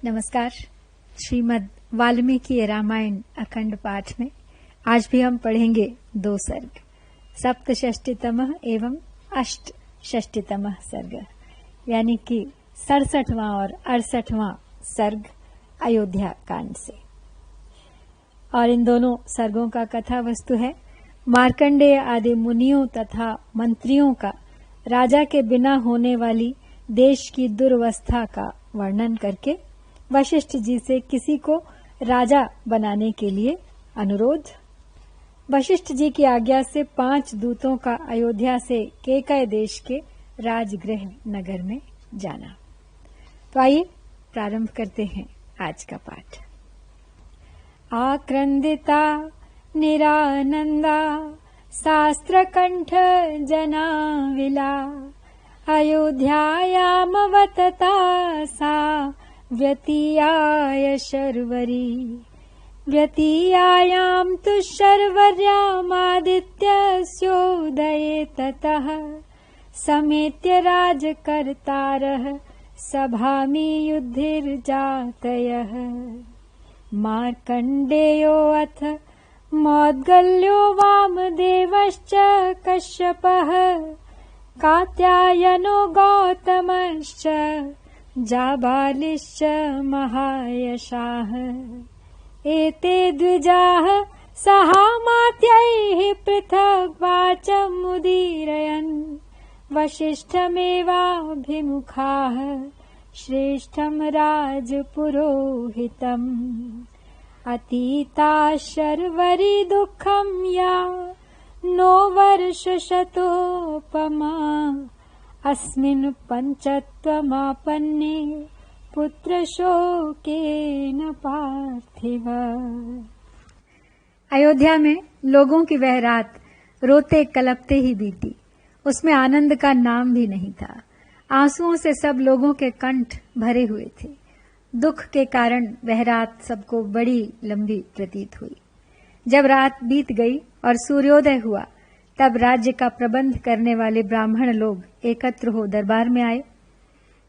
नमस्कार। श्रीमद् वाल्मीकि रामायण अखंड पाठ में आज भी हम पढ़ेंगे 2 सर्ग, सप्तषष्टितमः एवं अष्टषष्टितमः सर्ग, यानी कि 67वां और 68वां सर्ग अयोध्या कांड से। और इन दोनों सर्गों का कथा वस्तु है मार्कंडेय आदि मुनियों तथा मंत्रियों का राजा के बिना होने वाली देश की दुर्वस्था का वर्णन करके वशिष्ठ जी से किसी को राजा बनाने के लिए अनुरोध। वशिष्ठ जी की आज्ञा से 5 दूतों का अयोध्या से केकय देश के राजगृह नगर में जाना। तो आइए प्रारंभ करते हैं आज का पाठ। आक्रंदिता निरानंदा शास्त्रकंठ जना विला अयोध्यायामवतता सा व्यतीयाय शर्वरी व्यतीयायां तु शर्वर्यामादित्यस्योदये ततः समेत्य राजकर्तारः सभामि युधिर्जातयः मार्कण्डेयोऽथ मौद्गल्यो वामदेवश्च कश्यपः कात्यायनो गौतमश्च जाबालिश्च महायशाः एते द्विजाः सहामात्यैः पृथग् वाचमुदीरयन् वसिष्ठमेवाभिमुखाः श्रेष्ठं राजपुरोहितम् अतीता शर्वरी दुःखं या नो वर्षशतोपमा अस्मिन् पञ्चत्वमापन्ने पुत्रशोकेन पार्थिव। अयोध्या में लोगों की वह रात रोते कलपते ही बीती। उसमें आनंद का नाम भी नहीं था। आंसुओं से सब लोगों के कंठ भरे हुए थे। दुख के कारण वह रात सबको बड़ी लंबी प्रतीत हुई। जब रात बीत गई और सूर्योदय हुआ, तब राज्य का प्रबंध करने वाले ब्राह्मण लोग एकत्र हो दरबार में आए।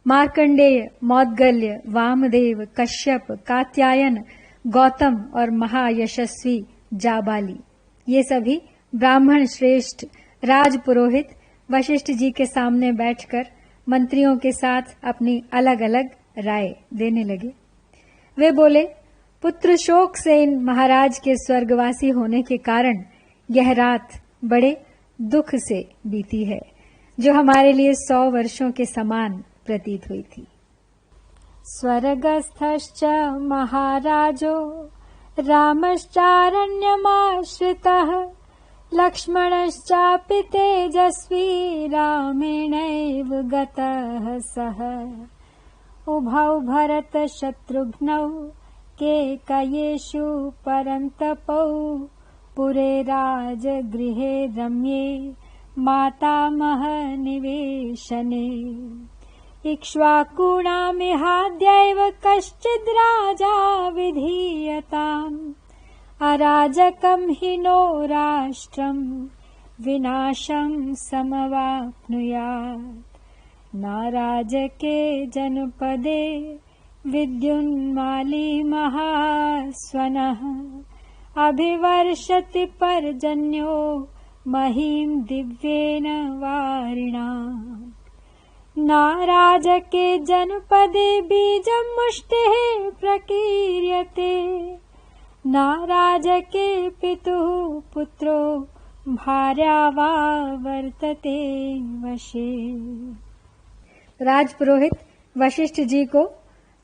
मार्कंडेय, मौद्गल्य, वामदेव, कश्यप, कात्यायन, गौतम और महायशस्वी जाबाली, ये सभी ब्राह्मण श्रेष्ठ राजपुरोहित वशिष्ठ जी के सामने बैठकर मंत्रियों के साथ अपनी अलग अलग राय देने लगे। वे बोले, पुत्र शोक सेन महाराज के स्वर्गवासी होने के कारण यह रात बड़े दुख से बीती है, जो हमारे लिए 100 वर्षों के समान प्रतीत हुई थी। स्वर्गस्थश्च महाराजो रामश्चारण्यमाश्रितः लक्ष्मणश्चापि तेजस्वी रामेणैव गतः सः उभौ भरत शत्रुघ्नौ केकयेषु परन्तपौ पुरे राजगृहे रम्ये मातामह निवेशने इक्ष्वाकुणामिहाद्यैव कश्चिद् राजा विधीयताम् अराजकं हि नो राष्ट्रं विनाशं समवाप्नुयात् नाराजके जनपदे विद्युन्माली महास्वनः अभिवर्षति पर्जन्यो महीं दिव्येन वारिणा नाराजके जनपदे बीजं मुष्टिः प्रकीर्यते नाराजके पितुः पुत्रो भार्या वा वर्तते वशे। राजपुरोहित वशिष्ठ जी को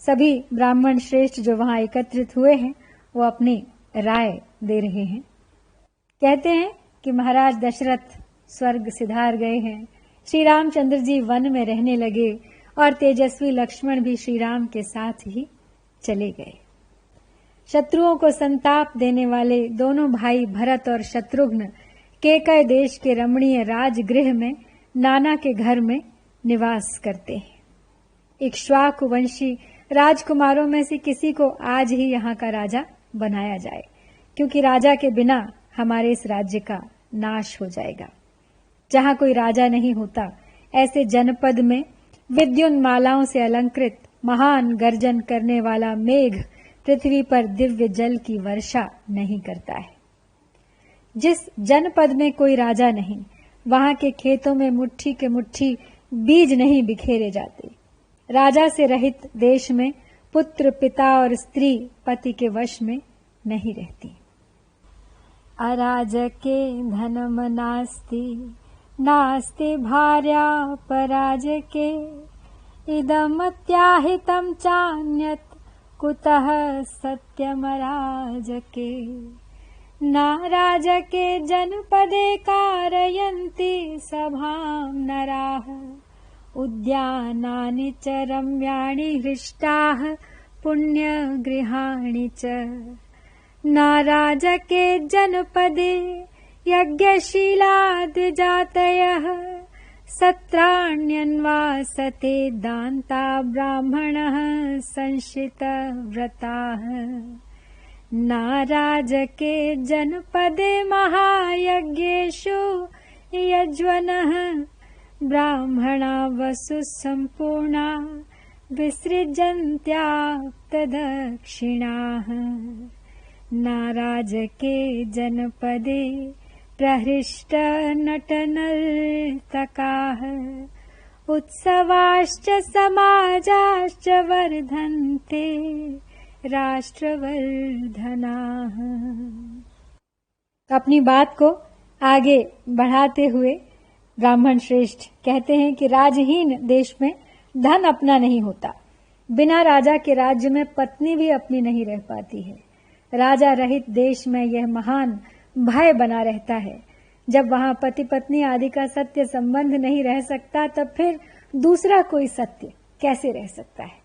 सभी ब्राह्मण श्रेष्ठ जो वहां एकत्रित हुए हैं वो अपनी राय दे रहे हैं। कहते हैं कि महाराज दशरथ स्वर्ग सिधार गए हैं, श्री रामचंद्र जी वन में रहने लगे और तेजस्वी लक्ष्मण भी श्री राम के साथ ही चले गए। शत्रुओं को संताप देने वाले दोनों भाई भरत और शत्रुघ्न केकय देश के रमणीय राजगृह में नाना के घर में निवास करते हैं। इक्ष्वाकु वंशी राजकुमारों में से किसी को आज ही यहाँ का राजा बनाया जाए, क्योंकि राजा के बिना हमारे इस राज्य का नाश हो जाएगा। जहाँ कोई राजा नहीं होता, ऐसे जनपद में विद्युन्मालाओं से अलंकृत महान गर्जन करने वाला मेघ पृथ्वी पर दिव्य जल की वर्षा नहीं करता है। जिस जनपद में कोई राजा नहीं, वहां के खेतों में मुट्ठी के मुट्ठी बीज नहीं बिखेरे जाते। राजा से रहित देश में पुत्र, पिता और स्त्री पति के वश में नहीं रहती। अराजके धनम नास्ति, नास्ति भार्या पराजके, इदमत्याहितं चान्यत् कुतः सत्यमराजके। नाराजके जनपदे कारयन्ति सभां नराः, उद्यानानि च रम्याणि हृष्टाः पुण्यगृहाणि च। नाराजके जनपदे यज्ञशीलाद्विजातयः, सत्राण्यन्वासते दान्ता ब्राह्मणः संशितव्रताः। नाराजके जनपदे महायज्ञेषु यज्वनः, ब्राह्मणा वसु सम्पूर्णा विसृजन्त्याप्तदक्षिणाः। नाराजके जनपदे प्रहृष्ट नटनर्तकाः, उत्सवाश्च समाजाश्च वर्धन्ते राष्ट्रवर्धनाः। अपनी बात को आगे बढ़ाते हुए ब्राह्मण श्रेष्ठ कहते हैं कि राजहीन देश में धन अपना नहीं होता। बिना राजा के राज्य में पत्नी भी अपनी नहीं रह पाती है। राजा रहित देश में यह महान भय बना रहता है। जब वहां पति पत्नी आदि का सत्य संबंध नहीं रह सकता, तब फिर दूसरा कोई सत्य कैसे रह सकता है।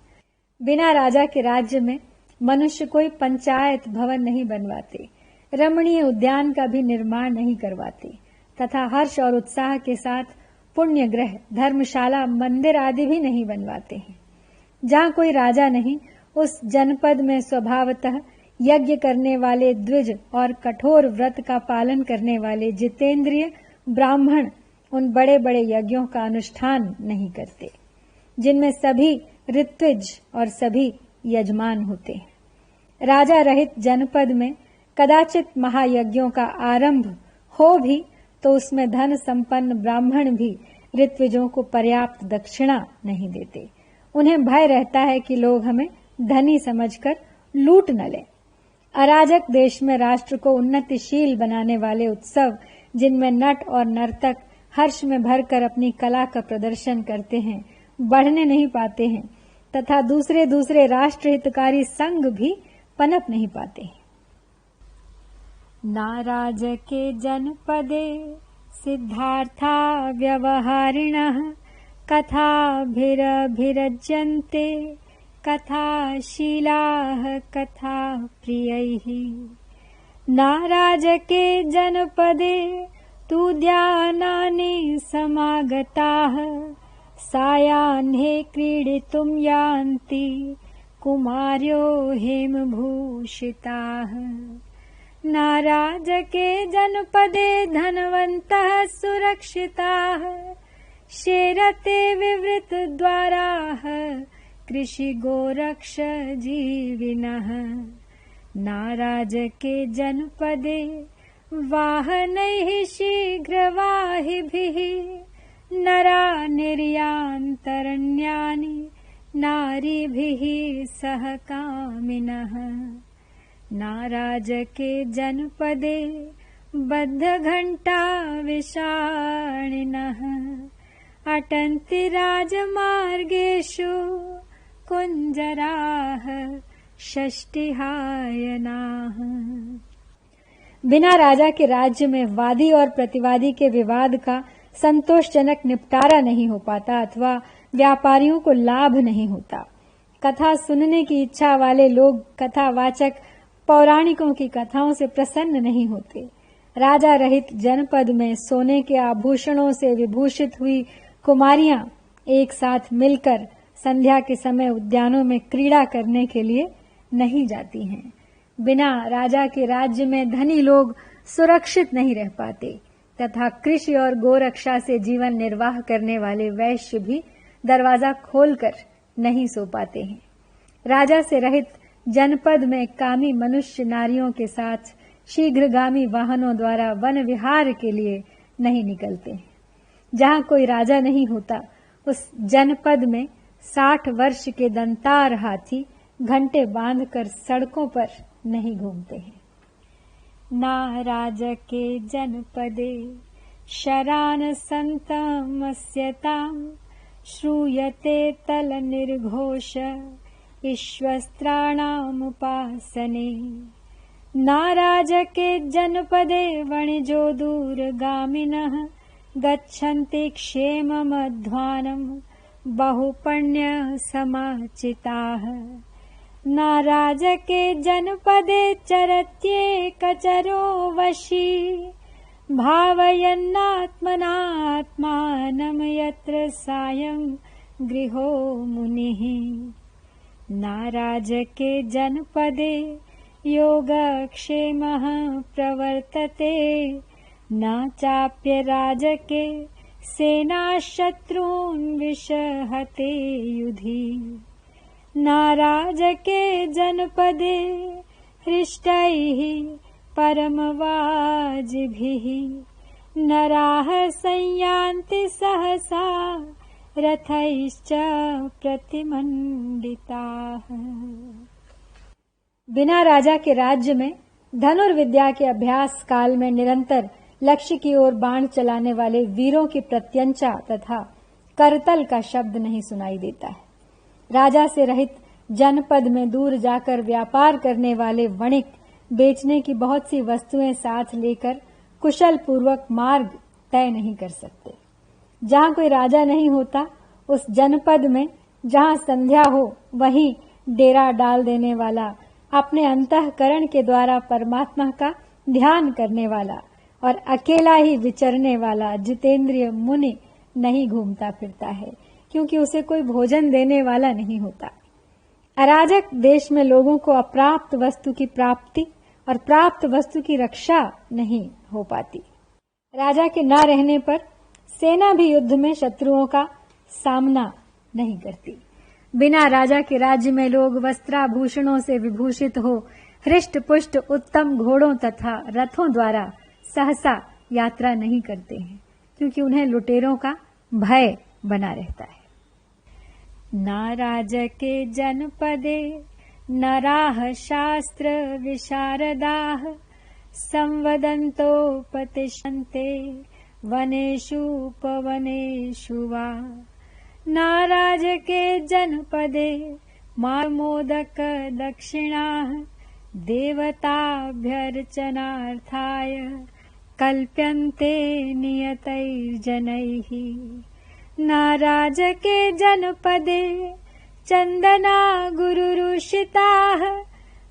बिना राजा के राज्य में मनुष्य कोई पंचायत भवन नहीं बनवाते, रमणीय उद्यान का भी निर्माण नहीं करवाते तथा हर्ष और उत्साह के साथ पुण्य ग्रह, धर्मशाला, मंदिर आदि भी नहीं बनवाते हैं। जहाँ कोई राजा नहीं, उस जनपद में स्वभावतः यज्ञ करने वाले द्विज और कठोर व्रत का पालन करने वाले जितेंद्रिय ब्राह्मण उन बड़े बड़े यज्ञों का अनुष्ठान नहीं करते, जिनमें सभी ऋत्विज और सभी यजमान होते हैं। राजा रहित जनपद में कदाचित महायज्ञों का आरंभ हो भी तो उसमें धन संपन्न ब्राह्मण भी ऋत्विजों को पर्याप्त दक्षिणा नहीं देते। उन्हें भय रहता है कि लोग हमें धनी समझकर लूट न लें। अराजक देश में राष्ट्र को उन्नतिशील बनाने वाले उत्सव, जिनमें नट और नर्तक हर्ष में भरकर अपनी कला का प्रदर्शन करते हैं, बढ़ने नहीं पाते हैं तथा दूसरे दूसरे राष्ट्र हितकारी संघ भी पनप नहीं पाते। नाराजके जनपदे सिद्धार्था व्यवहारिणः, कथाभिरभिरज्यन्ते कथाशीलाः कथा प्रियैः। नाराजके जनपदे तूद्यानानि समागताः, सायाह्ने क्रीडितुं यान्ति कुमार्यो हेमभूषिताः। नाराजके जनपदे धनवन्तः सुरक्षिताः, शेरते विवृतद्वाराः कृषिगोरक्ष जीविनः। नाराजके जनपदे वाहनैः शीघ्रवाहिभिः, नरा निर्यान्तरण्यानि नारीभिः सह कामिनः। नाराजके जनपदे बद्धघण्टा विषाणिनः, अटन्ति राजमार्गेषु कुञ्जराः षष्टिहायनाः। बिना राजा के राज्य में वादी और प्रतिवादी के विवाद का संतोषजनक निपटारा नहीं हो पाता अथवा व्यापारियों को लाभ नहीं होता। कथा सुनने की इच्छा वाले लोग कथावाचक पौराणिकों की कथाओं से प्रसन्न नहीं होते। राजा रहित जनपद में सोने के आभूषणों से विभूषित हुई कुमारियां एक साथ मिलकर संध्या के समय उद्यानों में क्रीड़ा करने के लिए नहीं जाती हैं। बिना राजा के राज्य में धनी लोग सुरक्षित नहीं रह पाते तथा कृषि और गोरक्षा से जीवन निर्वाह करने वाले वैश्य भी दरवाजा खोलकर नहीं सो पाते हैं। राजा से रहित जनपद में कामी मनुष्य नारियों के साथ शीघ्रगामी वाहनों द्वारा वन विहार के लिए नहीं निकलते हैं। जहाँ कोई राजा नहीं होता उस जनपद में 60 वर्ष के दंतार हाथी घंटे बांधकर सड़कों पर नहीं घूमते हैं। ना राजा के जनपदे शरान संतमस्यताम् श्रूयते तल निर्घोष ईश्वस्त्राणाम उपासने। नाराज के जनपदे वणिजो दूरगामिनः गच्छन्ति क्षेममध्वानम् बहुपुण्य समाचिताः। नाराज के जनपदे चरत्येकचरो वशी भावयन्नात्मनात्मानं यत्र सायं गृहो मुनिः। नाराज के जनपदे योगक्षेमः प्रवर्तते न चाप्य राजके सेना शत्रून् विषहते युधि। नाराज के जनपदे हृष्टैः परमवाजिभिः नराः संयान्ति सहसा रथैश्च प्रतिमंडिताः। बिना राजा के राज्य में धनुर्विद्या के अभ्यास काल में निरंतर लक्ष्य की ओर बाण चलाने वाले वीरों की प्रत्यंचा तथा करतल का शब्द नहीं सुनाई देता है। राजा से रहित जनपद में दूर जाकर व्यापार करने वाले वणिक बेचने की बहुत सी वस्तुएं साथ लेकर कुशल पूर्वक मार्ग तय नहीं कर सकते। जहाँ कोई राजा नहीं होता उस जनपद में जहाँ संध्या हो वहीं डेरा डाल देने वाला, अपने अंतःकरण के द्वारा परमात्मा का ध्यान करने वाला और अकेला ही विचरने वाला जितेंद्रिय मुनि नहीं घूमता फिरता है, क्योंकि उसे कोई भोजन देने वाला नहीं होता। अराजक देश में लोगों को अप्राप्त वस्तु की प्राप्ति और प्राप्त वस्तु की रक्षा नहीं हो पाती। राजा के न रहने पर सेना भी युद्ध में शत्रुओं का सामना नहीं करती। बिना राजा के राज्य में लोग वस्त्राभूषणों से विभूषित हो हृष्ट पुष्ट उत्तम घोड़ों तथा रथों द्वारा सहसा यात्रा नहीं करते हैं, क्योंकि उन्हें लुटेरों का भय बना रहता है। नाराज के जनपदे नराः शास्त्र विशारदाः संवदन्तोपतिष्ठन्ते वनेषु उपवनेषु वा। नाराज के जनपदे मार्मोदक दक्षिणाः देवताभ्यर्चनार्थाय कल्प्यन्ते नियतैर्जनैः। नाराज के जनपदे चन्दना गुरुरुषिताः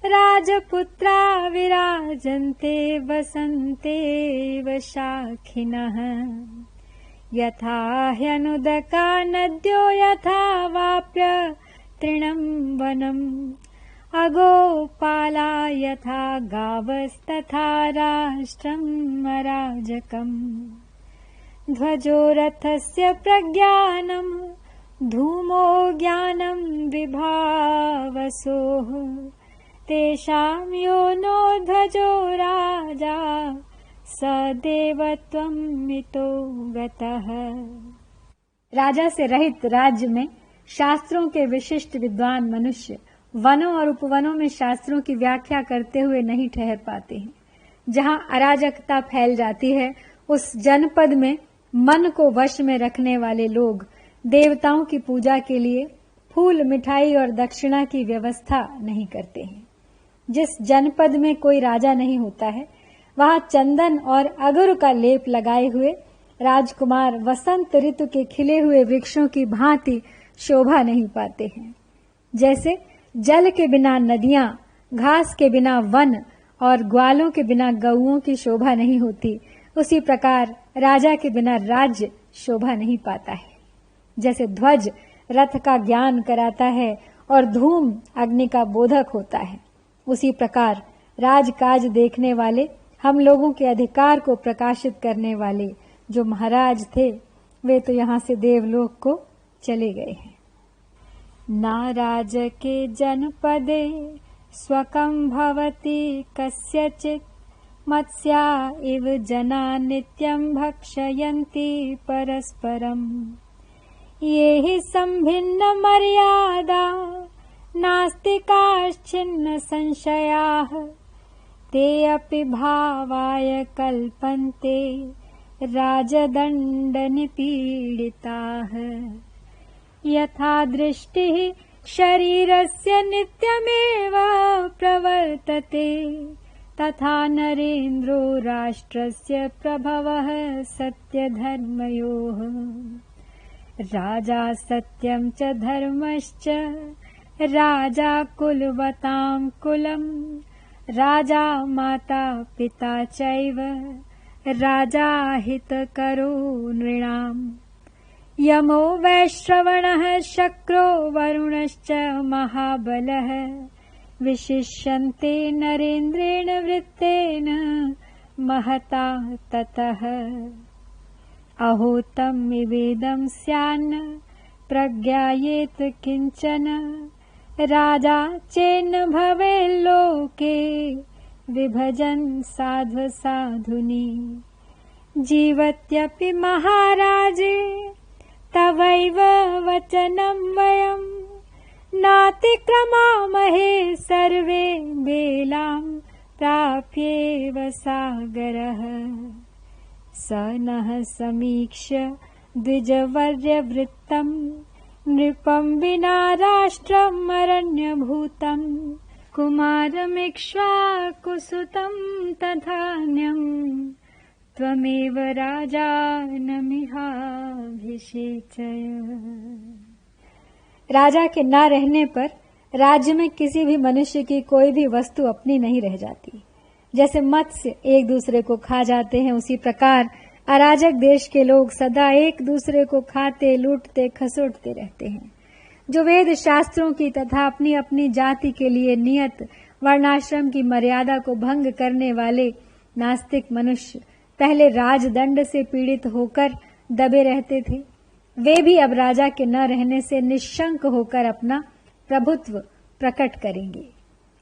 राजपुत्रा विराजन्ते वसन्तेव शाखिनः। यथा ह्यनुदका नद्यो यथा वाप्य तृणं वनम् अगोपाला यथा गावस्तथा राष्ट्रम् अराजकम्। ध्वजो रथस्य प्रज्ञानम् धूमो ज्ञानम् विभावसोः तेषां यो नो ध्वजो राजा सदेवत्वं मितो गतः। राजा से रहित राज्य में शास्त्रों के विशिष्ट विद्वान मनुष्य वनों और उपवनों में शास्त्रों की व्याख्या करते हुए नहीं ठहर पाते हैं। जहाँ अराजकता फैल जाती है उस जनपद में मन को वश में रखने वाले लोग देवताओं की पूजा के लिए फूल, मिठाई और दक्षिणा की व्यवस्था नहीं करते हैं। जिस जनपद में कोई राजा नहीं होता है वहां चंदन और अगुर का लेप लगाए हुए राजकुमार वसंत ऋतु के खिले हुए वृक्षों की भांति शोभा नहीं पाते हैं। जैसे जल के बिना नदियां, घास के बिना वन और ग्वालों के बिना गौओं की शोभा नहीं होती, उसी प्रकार राजा के बिना राज्य शोभा नहीं पाता है। जैसे ध्वज रथ का ज्ञान कराता है और धूम अग्नि का बोधक होता है, उसी प्रकार राजकाज देखने वाले, हम लोगों के अधिकार को प्रकाशित करने वाले जो महाराज थे वे तो यहाँ से देवलोक को चले गए हैं। नाराजके जनपदे स्वकं भवति कस्यचित् मत्स्या इव जना नित्यं भक्षयन्ति परस्परम् ये हि संभिन्न मर्यादा नास्तिकाश्चिन्न संशयाः ते अपि भावाय कल्पन्ते राजदण्ड निपीडिताः यथा दृष्टिः शरीरस्य नित्यमेव प्रवर्तते तथा नरेन्द्रो राष्ट्रस्य प्रभवः सत्यधर्मयोः राजा सत्यं च धर्मश्च राजा कुलवतां कुलम् राजा माता पिता चैव राजा हितकरो नृणाम् यमो वैश्रवणः शक्रो वरुणश्च महाबलः विशिष्यन्ते नरेन्द्रेण वृत्तेन महता ततः अहो तम् इवेदं स्यान्न प्रज्ञायेत किंचन राजा चेन्न भवेल्लोके विभजन साध्व साधुनी जीवत्यपि महाराजे तवैव वचनं वयं नातिक्रमामहे सर्वे बेलां प्राप्येव सागरः स नः समीक्ष्य द्विजवर्यवृत्तम् नृपं विना राष्ट्रम् अरण्यभूतम् कुमारमिक्ष्वाकुसुतं तथान्यम् त्वमेव राजानमिहाभिषेचय। राजा के न रहने पर राज्य में किसी भी मनुष्य की कोई भी वस्तु अपनी नहीं रह जाती। जैसे मत्स्य एक दूसरे को खा जाते हैं, उसी प्रकार अराजक देश के लोग सदा एक दूसरे को खाते लूटते खसोटते रहते हैं। जो वेद शास्त्रों की तथा अपनी अपनी जाति के लिए नियत वर्णाश्रम की मर्यादा को भंग करने वाले नास्तिक मनुष्य पहले राजदंड से पीड़ित होकर दबे रहते थे, वे भी अब राजा के न रहने से निशंक होकर अपना प्रभुत्व प्रकट करेंगे।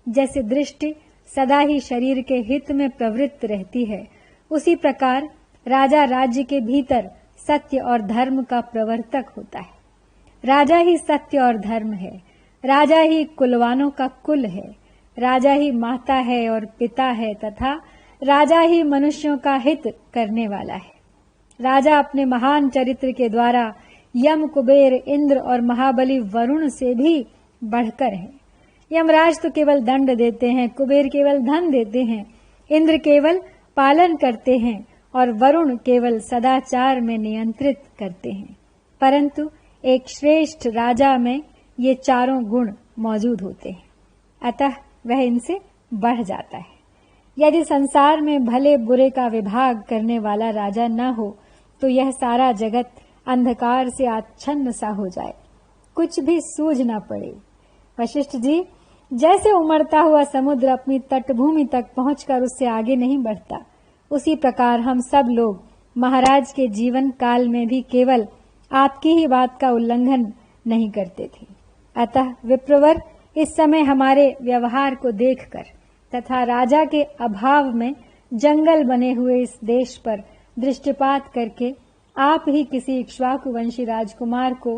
जैसे दृष्टि सदा ही शरीर के हित में प्रवृत्त रहती है, उसी प्रकार राजा राज्य के भीतर सत्य और धर्म का प्रवर्तक होता है। राजा ही सत्य और धर्म है, राजा ही कुलवानों का कुल है, राजा ही माता है और पिता है तथा राजा ही मनुष्यों का हित करने वाला है। राजा अपने महान चरित्र के द्वारा यम, कुबेर, इंद्र और महाबली वरुण से भी बढ़कर है। यमराज तो केवल दंड देते हैं, कुबेर केवल धन देते हैं, इंद्र केवल पालन करते हैं और वरुण केवल सदाचार में नियंत्रित करते हैं। परंतु एक श्रेष्ठ राजा में ये चारों गुण मौजूद होते हैं, अतः वह इनसे बढ़ जाता है। यदि संसार में भले बुरे का विभाग करने वाला राजा न हो तो यह सारा जगत अंधकार से आच्छन्न सा हो जाए, कुछ भी सूझ न पड़े। वशिष्ठ जी, जैसे उमड़ता हुआ समुद्र अपनी तटभूमि तक पहुंचकर उससे आगे नहीं बढ़ता, उसी प्रकार हम सब लोग महाराज के जीवन काल में भी केवल आपकी ही बात का उल्लंघन नहीं करते थे। अतः विप्रवर, इस समय हमारे व्यवहार को देखकर तथा राजा के अभाव में जंगल बने हुए इस देश पर दृष्टिपात करके आप ही किसी इक्ष्वाकु वंशी राजकुमार को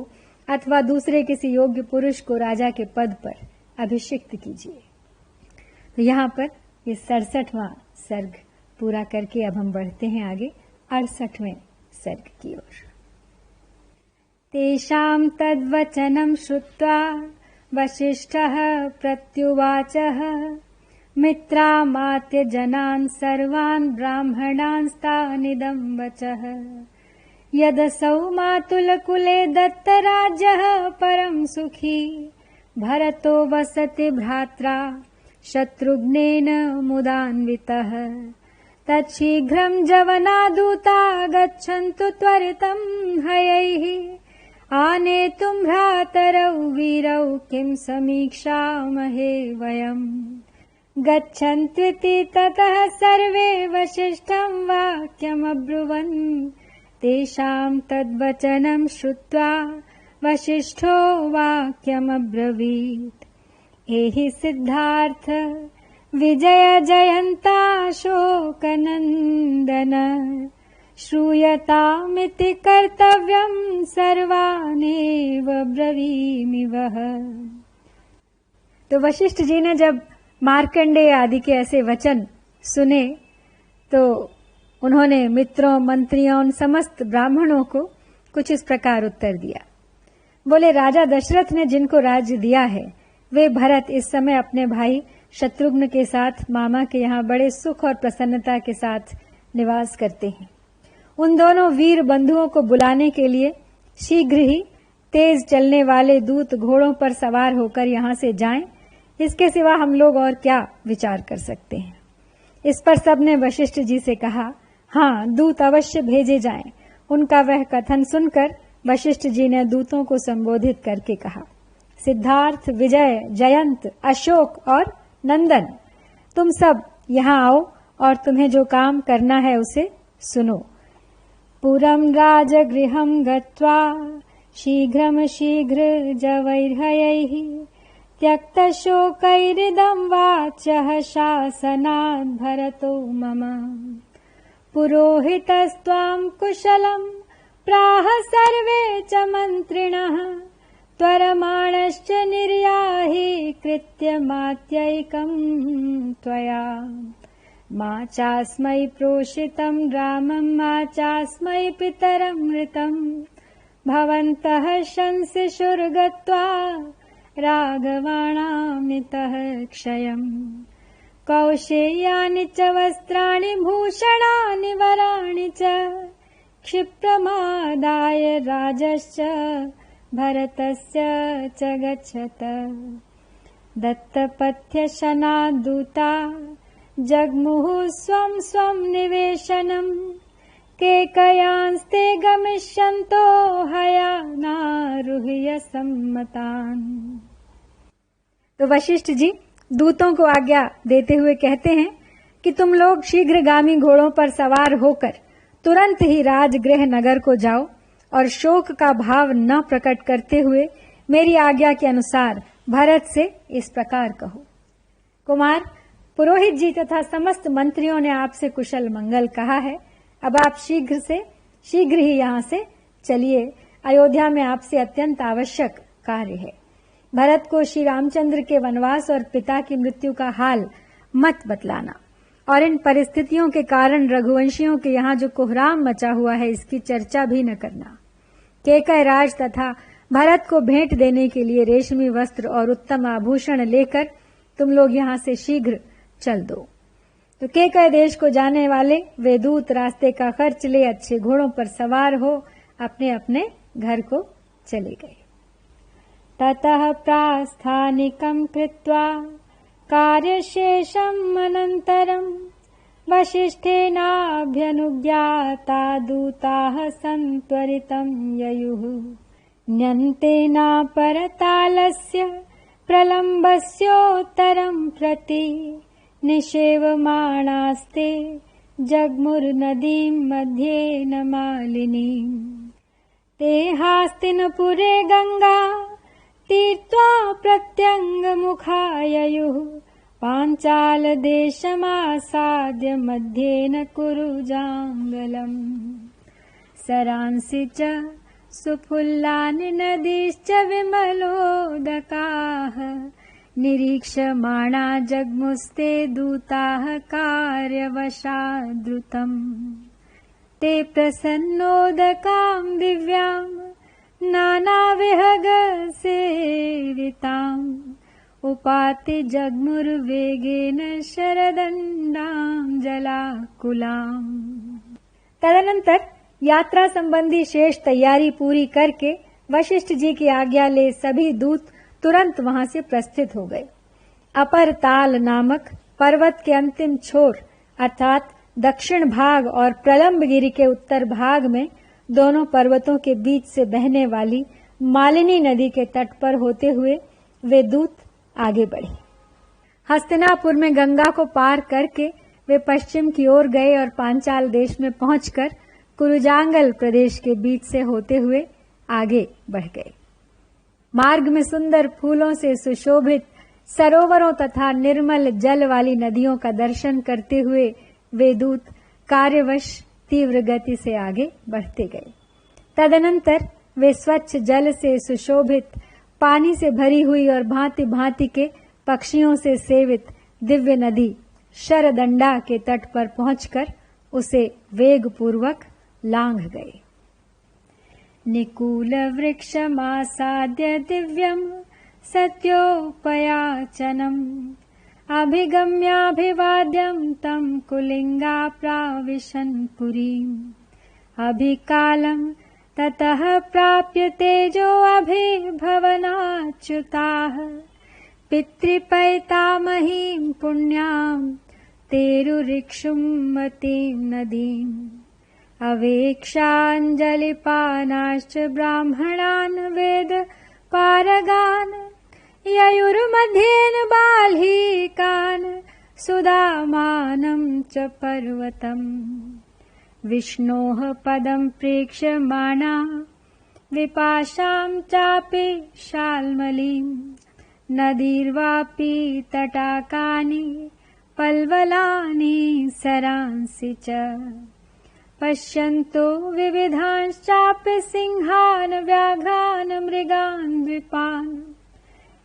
अथवा दूसरे किसी योग्य पुरुष को राजा के पद पर अभिषिक्त कीजिए। तो यहाँ पर ये 67वां सर्ग पूरा करके अब हम बढ़ते हैं आगे 68वें सर्ग की ओर। तेषां तद्वचनं श्रुत्वा वसिष्ठः प्रत्युवाचः मित्रामात्य जनान् सर्वान् ब्राह्मणांस्तानिदं वचः यदसौ मातुलकुले दत्तराज्यः परं सुखी भरतो वसति भ्रात्रा शत्रुघ्नेन मुदान्वितः तच्छीघ्रं जवनादूता गच्छन्तु त्वरितं हयैः आनेतुं भ्रातरौ वीरौ किं समीक्षामहे वयम् गच्छन्त्विति ततः सर्वे वसिष्ठं वाक्यमब्रुवन् तेषां तद्वचनं श्रुत्वा वशिष्ठो वाक्यमब्रवीत्। एहि सिद्धार्थ विजय जयन्ता शोकनन्दन, श्रूयतामिति कर्तव्यं सर्वानेव ब्रवीमि वः। तो वशिष्ठ जी ने जब मार्कंडेय आदि के ऐसे वचन सुने तो उन्होंने मित्रों, मंत्रियों, उन समस्त ब्राह्मणों को कुछ इस प्रकार उत्तर दिया। बोले, राजा दशरथ ने जिनको राज्य दिया है वे भरत इस समय अपने भाई शत्रुघ्न के साथ मामा के यहाँ बड़े सुख और प्रसन्नता के साथ निवास करते हैं। उन दोनों वीर बंधुओं को बुलाने के लिए शीघ्र ही तेज चलने वाले दूत घोड़ों पर सवार होकर यहाँ से जाएं। इसके सिवा हम लोग और क्या विचार कर सकते हैं। इस पर सबने वशिष्ठ जी से कहा, हाँ, दूत अवश्य भेजे जाएं। उनका वह कथन सुनकर वशिष्ठ जी ने दूतों को संबोधित करके कहा, सिद्धार्थ, विजय, जयंत, अशोक और नंदन, तुम सब यहाँ आओ और तुम्हें जो काम करना है उसे सुनो। पुरम राजगृहं गत्वा शीघ्रं शीघ्र जवैर्हयैः, त्यक्तशोकैरिदं वाच्यः शासनात् भरतो मम। पुरोहितस्त्वां कुशलं प्राह सर्वे च मन्त्रिणः, त्वरमाणश्च निर्याहि कृत्यमात्यैकं त्वया। मा चास्मै प्रोषितं रामं, मा चास्मै पितरमृतं, भवन्तः शंसिषुर्गत्वा राघवाणामितः क्षयम्। कौशेयानि च वस्त्राणि भूषणानि वराणि च, क्षिप्रमादाय राजश्च भरतस्य च गच्छत। दत्तपथ्यशनाद्दूता जग्मुः स्वं स्वं निवेशनम्, केकयांस्ते गमिष्यन्तो हयानारुह्य सम्मतान्। तो वशिष्ठ जी दूतों को आज्ञा देते हुए कहते हैं कि तुम लोग शीघ्रगामी घोड़ों पर सवार होकर तुरंत ही राजगृह नगर को जाओ और शोक का भाव न प्रकट करते हुए मेरी आज्ञा के अनुसार भरत से इस प्रकार कहो, कुमार, पुरोहित जी तथा समस्त मंत्रियों ने आपसे कुशल मंगल कहा है। अब आप शीघ्र ही यहाँ से चलिए। अयोध्या में आपसे अत्यंत आवश्यक कार्य है। भरत को श्री रामचंद्र के वनवास और पिता की मृत्यु का हाल मत बतलाना और इन परिस्थितियों के कारण रघुवंशियों के यहाँ जो कोहराम मचा हुआ है इसकी चर्चा भी न करना। केकय राज तथा भरत को भेंट देने के लिए रेशमी वस्त्र और उत्तम आभूषण लेकर तुम लोग यहाँ से शीघ्र चल दो। तो केकय देश को जाने वाले वे दूत रास्ते का खर्च ले अच्छे घोड़ों पर सवार हो अपने अपने घर को चले गए। ततः प्रास्थानिकं कृत्वा कार्यशेषम् अनन्तरम्, वसिष्ठेनाभ्यनुज्ञाता दूताः सन्त्वरितं ययुः। न्यन्तेनापरतालस्य प्रलम्बस्योत्तरं प्रति, निषेवमाणास्ते जग्मुर्नदीं मध्ये न मालिनीम्। ते हास्तिनपुरे गंगा तीर्त्वा प्रत्यङ्गमुखाययुः, पाञ्चालदेशमासाद्य मध्येन कुरुजाङ्गलम्। सरांसि च सुफुल्लानि नदीश्च विमलोदकाः, निरीक्षमाणा जग्मुस्ते दूताः कार्यवशाद्रुतम्। ते प्रसन्नोदकां दिव्यां नानाविहगसेविताम्, उपाति जग्मुर्वेगेन शरदण्डां जलाकुलाम्। तदनंतर यात्रा संबंधी शेष तैयारी पूरी करके वशिष्ठ जी की आज्ञा ले सभी दूत तुरंत वहां से प्रस्थित हो गए। अपर ताल नामक पर्वत के अंतिम छोर अर्थात दक्षिण भाग और प्रलंबगिरी के उत्तर भाग में दोनों पर्वतों के बीच से बहने वाली मालिनी नदी के तट पर होते हुए वे दूत आगे बढ़े। हस्तिनापुर में गंगा को पार करके वे पश्चिम की ओर गए और पांचाल देश में पहुंचकर कुरुजांगल प्रदेश के बीच से होते हुए आगे बढ़ गए। मार्ग में सुंदर फूलों से सुशोभित सरोवरों तथा निर्मल जल वाली नदियों का दर्शन करते हुए वे दूत कार्यवश तीव्र गति से आगे बढ़ते गए। तदनंतर वे स्वच्छ जल से सुशोभित, पानी से भरी हुई और भांति भांति के पक्षियों से सेवित दिव्य नदी शरदंडा के तट पर पहुंचकर उसे वेग पूर्वक लांघ गए। निकूल वृक्षमासाद्य दिव्यम सत्योपयाचनम् अभिगम्याभिवाद्यं तं कुलिंगा प्राविशन् पुरीम् अभिकालम् ततः प्राप्य तेजो अभिभवनाच्युताः पितृपैतामहीं पुण्यां तेरुरिक्षुमतीं नदीम् अवेक्षाञ्जलिपानाश्च ब्राह्मणान् वेद पारगान् ययुर्मध्येन बाल्हीकान् सुदामानं च पर्वतम् विष्णोः पदं प्रेक्ष्यमाणा विपाशां चापि शाल्मलीम् नदीर्वापि तटाकानि पल्वलानि सरांसि च पश्यन्तो विविधांश्चापि सिंहान् व्याघ्रान् मृगान् विपान्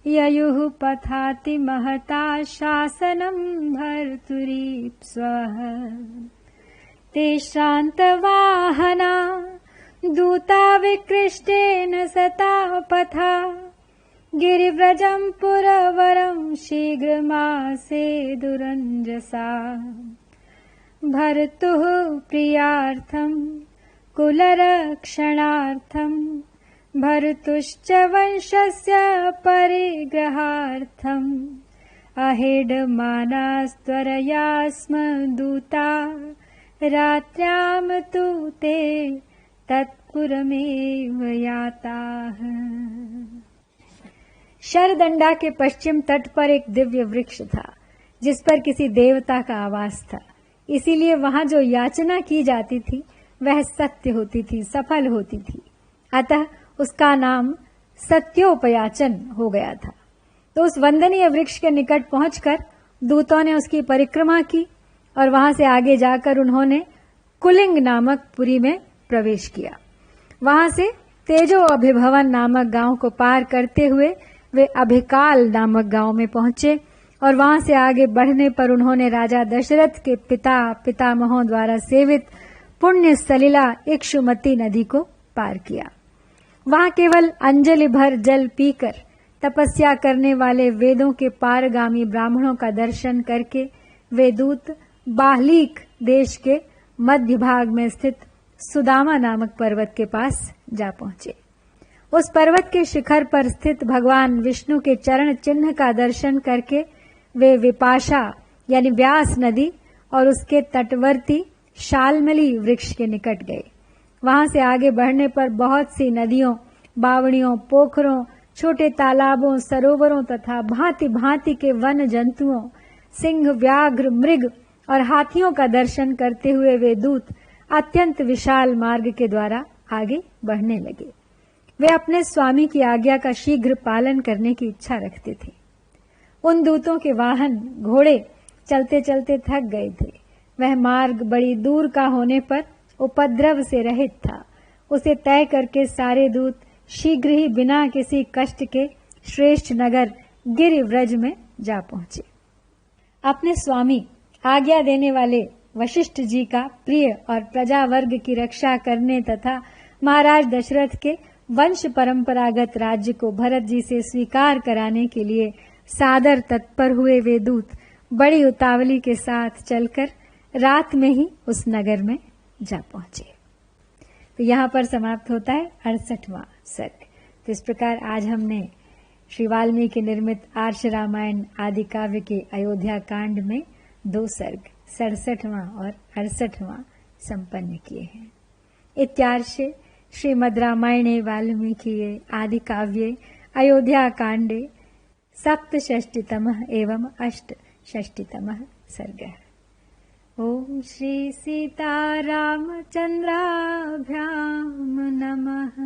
ययुः पथाति महता शासनं भर्तुरीप्स्वः ते श्रान्तवाहना दूता विकृष्टेन सता पथा गिरिव्रजं पुरवरं शीघ्रमासे दुरञ्जसा भर्तुः प्रियार्थं कुलरक्षणार्थं भर्तुश्च वंशस्य परिग्रहार्थम् अहेडमानास्त्वरया स्म दूता रात्र्यां तु ते तत्पुरमेव याताः। शरदंडा के पश्चिम तट पर एक दिव्य वृक्ष था जिस पर किसी देवता का आवास था, इसीलिए वहां जो याचना की जाती थी वह सत्य होती थी, सफल होती थी। अतः उसका नाम सत्योपयाचन हो गया था। तो उस वंदनीय वृक्ष के निकट पहुंचकर दूतों ने उसकी परिक्रमा की और वहां से आगे जाकर उन्होंने कुलिंग नामक पुरी में प्रवेश किया। वहां से तेजो अभिभवन नामक गांव को पार करते हुए वे अभिकाल नामक गांव में पहुंचे और वहां से आगे बढ़ने पर उन्होंने राजा दशरथ के पितामहों द्वारा सेवित पुण्य सलिला इक्षुमती नदी को पार किया। वहां केवल अंजलि भर जल पीकर तपस्या करने वाले वेदों के पारगामी ब्राह्मणों का दर्शन करके वे दूत बाहलीक देश के मध्य भाग में स्थित सुदामा नामक पर्वत के पास जा पहुंचे। उस पर्वत के शिखर पर स्थित भगवान विष्णु के चरण चिन्ह का दर्शन करके वे विपाशा यानी व्यास नदी और उसके तटवर्ती शाल्मली वृक्ष के निकट गए। वहां से आगे बढ़ने पर बहुत सी नदियों, बावड़ियों, पोखरों, छोटे तालाबों, सरोवरों तथा भांति भांति के वन जंतुओं, सिंह, व्याघ्र, मृग और हाथियों का दर्शन करते हुए वे दूत अत्यंत विशाल मार्ग के द्वारा आगे बढ़ने लगे। वे अपने स्वामी की आज्ञा का शीघ्र पालन करने की इच्छा रखते थे। उन दूतों के वाहन घोड़े चलते चलते थक गए थे। वह मार्ग बड़ी दूर का होने पर उपद्रव से रहित था। उसे तय करके सारे दूत शीघ्र ही बिना किसी कष्ट के श्रेष्ठ नगर गिरिव्रज में जा पहुंचे। अपने स्वामी आज्ञा देने वाले वशिष्ठ जी का प्रिय और प्रजा वर्ग की रक्षा करने तथा महाराज दशरथ के वंश परंपरागत राज्य को भरत जी से स्वीकार कराने के लिए सादर तत्पर हुए वे दूत बड़ी उतावली के साथ चलकर रात में ही उस नगर में जा पहुंचे। तो यहाँ पर समाप्त होता है 68वां सर्ग। तो इस प्रकार आज हमने श्री वाल्मीकि निर्मित आर्ष रामायण आदि काव्य के अयोध्या कांड में 2 सर्ग 67वां और 68वां संपन्न किए हैं। इत्यार्षे श्रीमद् रामायणे वाल्मीकिये आदि काव्ये अयोध्या कांडे 67तमः एवं 68तमः सर्गः। ओम श्री सीतारामचंद्राभ्याम नमः।